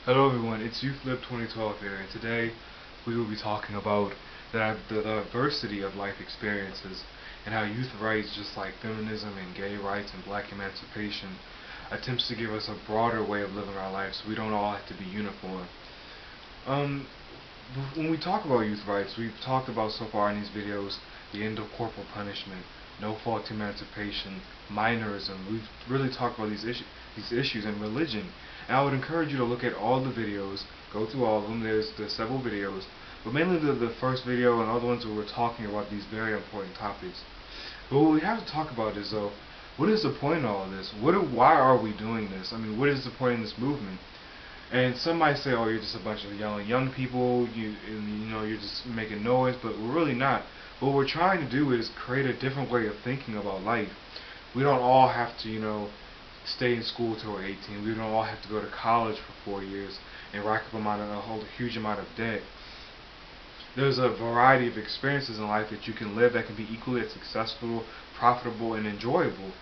Hello everyone, it's YouthLib 2012 here, and today we will be talking about the diversity of life experiences and how youth rights, just like feminism and gay rights and black emancipation, attempts to give us a broader way of living our lives so we don't all have to be uniform. Um, when we talk about youth rights, we've talked about so far in these videos the end of corporal punishment, no fault emancipation, minorism. We've really talked about these issues and religion. And I would encourage you to look at all the videos, go through all of them. There's several videos, but mainly the first video and all the ones where we're talking about these very important topics. But what we have to talk about is though, what is the point of all this? Why are we doing this? I mean, what is the point in this movement? And some might say, "Oh, you're just a bunch of young people. You're just making noise," but we're really not. What we're trying to do is create a different way of thinking about life. We don't all have to, stay in school till we're 18. We don't all have to go to college for 4 years and rack up a whole huge amount of debt. There's a variety of experiences in life that you can live that can be equally as successful, profitable, and enjoyable.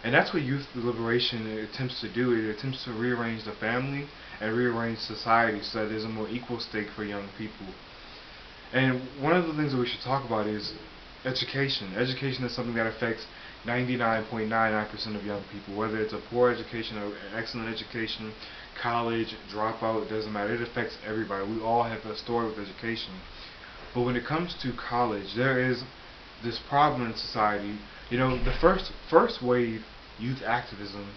And that's what youth liberation attempts to do. It attempts to rearrange the family and rearrange society so that there's a more equal stake for young people. And one of the things that we should talk about is education. Education is something that affects 99.99% of young people, whether it's a poor education or an excellent education, college, dropout, it doesn't matter. It affects everybody. We all have a story with education. But when it comes to college, there is this problem in society. The first wave youth activism,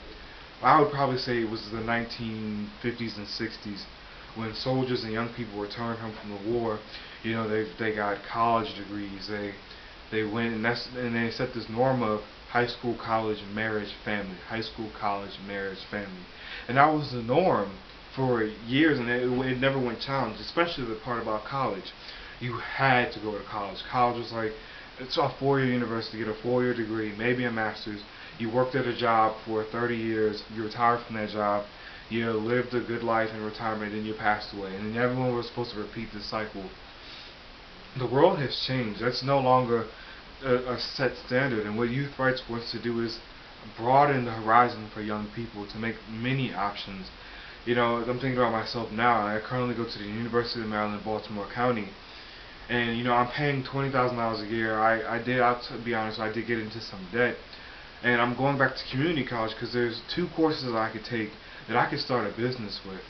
I would probably say it was the 1950s and 60s when soldiers and young people returned home from the war. They got college degrees. They went and they set this norm of high school, college, marriage, family. High school, college, marriage, family, and that was the norm for years, and it never went challenged. Especially the part about college, you had to go to college. College was like it's a 4-year university, get a 4-year degree, maybe a master's. You worked at a job for 30 years. You retired from that job. You lived a good life in retirement, and then you passed away, and then everyone was supposed to repeat this cycle. The world has changed. That's no longer a set standard, and what youth rights wants to do is broaden the horizon for young people to make many options. I'm thinking about myself now. I currently go to the University of Maryland, Baltimore County, and I'm paying $20,000 a year. To be honest, I did get into some debt, and I'm going back to community college because there's 2 courses that I could take that I could start a business with.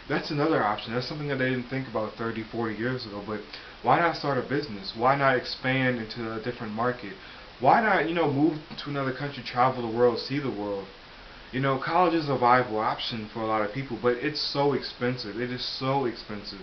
That's another option. That's something that they didn't think about 30, 40 years ago. But why not start a business? Why not expand into a different market? Why not, move to another country, travel the world, see the world? College is a viable option for a lot of people, but it's so expensive. It is so expensive.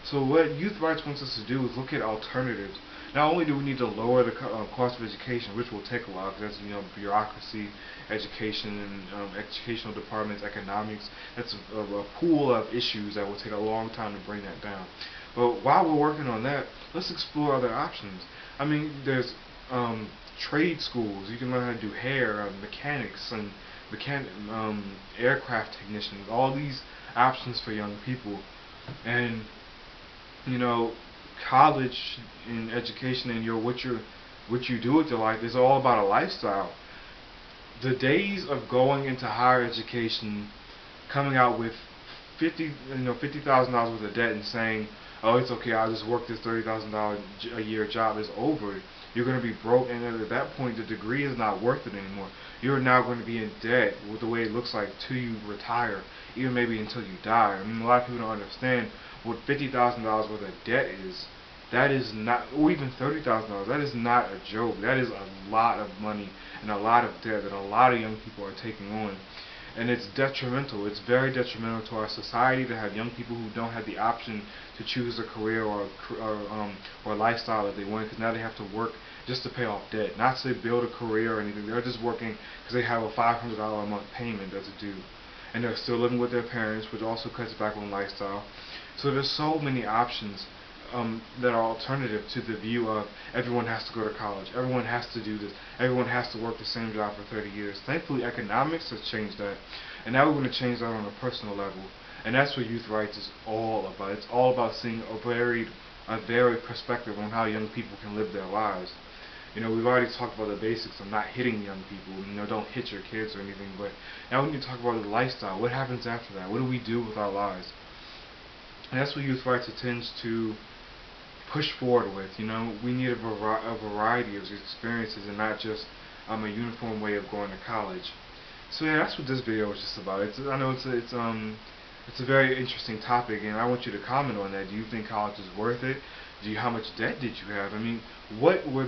So what youth rights wants us to do is look at alternatives. Not only do we need to lower the cost of education, which will take a while, because that's bureaucracy, education, and educational departments, economics. That's a pool of issues that will take a long time to bring that down. But while we're working on that, let's explore other options. I mean, there's trade schools. You can learn how to do hair, mechanics, and aircraft technicians. All these options for young people, and you know, college and education and what you do with your life is all about a lifestyle. The days of going into higher education, coming out with $50,000 worth of debt and saying, "Oh, it's okay, I'll just work this $30,000 a year job," is over. You're going to be broke, and at that point, the degree is not worth it anymore. You're now going to be in debt with the way it looks like till you retire, even maybe until you die. I mean, a lot of people don't understand what $50,000 worth of debt is. That is not, or even $30,000. That is not a joke. That is a lot of money and a lot of debt that a lot of young people are taking on. And it's detrimental. It's very detrimental to our society to have young people who don't have the option to choose a career or a lifestyle that they want, because now they have to work just to pay off debt, not to build a career or anything. They're just working because they have a $500 a month payment that's due, and they're still living with their parents, which also cuts back on lifestyle. So there's so many options that are alternative to the view of everyone has to go to college, everyone has to do this, everyone has to work the same job for 30 years. Thankfully, economics has changed that, and now we're going to change that on a personal level. And that's what youth rights is all about. It's all about seeing a varied perspective on how young people can live their lives. We've already talked about the basics of not hitting young people. Don't hit your kids or anything. But now we need to talk about the lifestyle. What happens after that? What do we do with our lives? And that's what youth rights tends to push forward with. You know, we need a variety of experiences and not just a uniform way of going to college. So yeah, that's what this video was just about. I know it's a very interesting topic, and I want you to comment on that. Do you think college is worth it? How much debt did you have? I mean, what were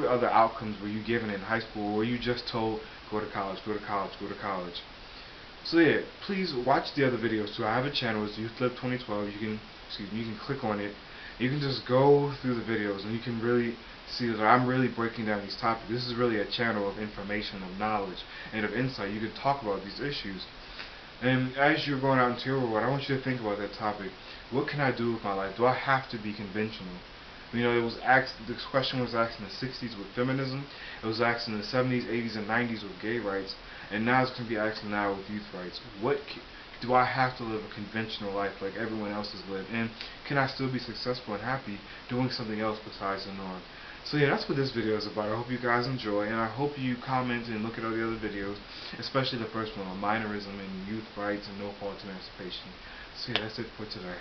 other outcomes were you given in high school? Or were you just told go to college, go to college, go to college? So yeah, please watch the other videos too. I have a channel, it's YouthLib 2012. You can click on it. You can just go through the videos and you can really see that I'm really breaking down these topics. This is really a channel of information, of knowledge, and of insight. You can talk about these issues. And as you're going out into your world, I want you to think about that topic. What can I do with my life? Do I have to be conventional? You know, this question was asked in the 60s with feminism. It was asked in the 70s, 80s, and 90s with gay rights. And now it's going to be asked now with youth rights. Do I have to live a conventional life like everyone else has lived? And can I still be successful and happy doing something else besides the norm? So yeah, that's what this video is about. I hope you guys enjoy, and I hope you comment and look at all the other videos, especially the first one on minorism and youth rights and no fault emancipation. So yeah, that's it for today.